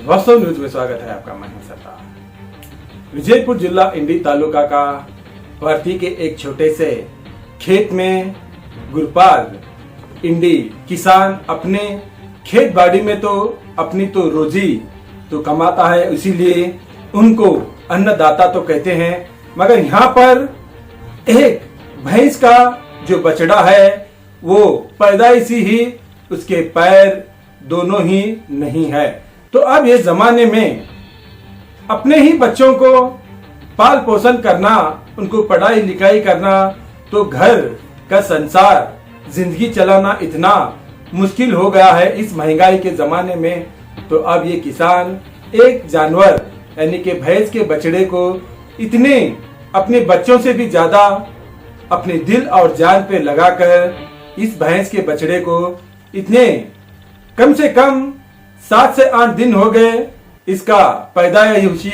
वास्तव न्यूज में स्वागत है आपका। मैं हूं सरदार। विजयपुर जिला इंडी तालुका का भारती के एक छोटे से खेत में गुरपाल इंडी किसान अपने खेत बाड़ी में तो अपनी तो रोजी तो कमाता है, इसीलिए उनको अन्नदाता तो कहते हैं। मगर यहाँ पर एक भैंस का जो बछड़ा है वो पैदाइशी ही उसके पैर दोनों ही नहीं है। तो अब ये जमाने में अपने ही बच्चों को पाल पोषण करना, उनको पढ़ाई लिखाई करना, तो घर का संसार जिंदगी चलाना इतना मुश्किल हो गया है इस महंगाई के जमाने में। तो अब ये किसान एक जानवर यानी कि भैंस के बछड़े को इतने अपने बच्चों से भी ज्यादा अपने दिल और जान पे लगाकर इस भैंस के बछड़े को इतने कम से कम 7 से 8 दिन हो गए इसका पैदाइशी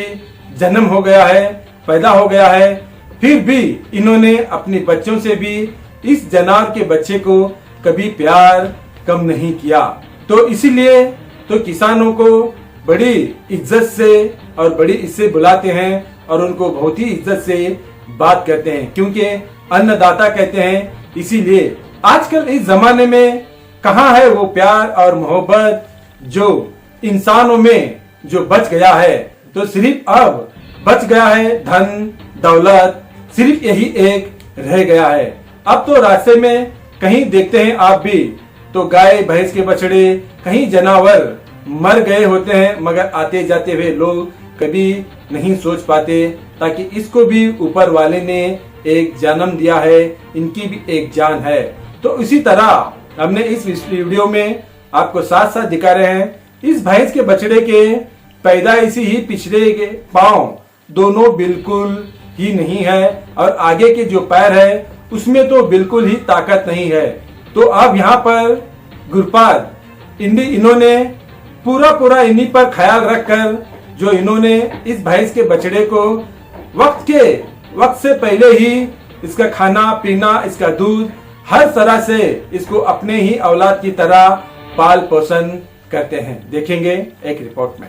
जन्म हो गया है, पैदा हो गया है, फिर भी इन्होंने अपने बच्चों से भी इस जानवर के बच्चे को कभी प्यार कम नहीं किया। तो इसीलिए तो किसानों को बड़ी इज्जत से और बड़ी इससे बुलाते हैं और उनको बहुत ही इज्जत से बात करते हैं, क्योंकि अन्नदाता कहते हैं। इसीलिए आजकल इस जमाने में कहाँ है वो प्यार और मोहब्बत जो इंसानों में जो बच गया है। तो सिर्फ अब बच गया है धन दौलत, सिर्फ यही एक रह गया है। अब तो रास्ते में कहीं देखते हैं आप भी तो गाय भैंस के बछड़े कहीं जानवर मर गए होते हैं, मगर आते जाते हुए लोग कभी नहीं सोच पाते ताकि इसको भी ऊपर वाले ने एक जन्म दिया है, इनकी भी एक जान है। तो इसी तरह हमने इस वीडियो में आपको साथ साथ दिखा रहे हैं इस भैंस के बछड़े के पैदाइशी ही पिछले के पांव दोनों बिल्कुल ही नहीं है और आगे के जो पैर है उसमें तो बिल्कुल ही ताकत नहीं है। तो अब यहाँ पर गुरपाल इंडी इन्होंने पूरा इन्हीं पर ख्याल रखकर जो इन्होंने इस भैंस के बछड़े को वक्त से पहले ही इसका खाना पीना, इसका दूध, हर तरह से इसको अपने ही औलाद की तरह पाल पोषण करते हैं। देखेंगे एक रिपोर्ट में।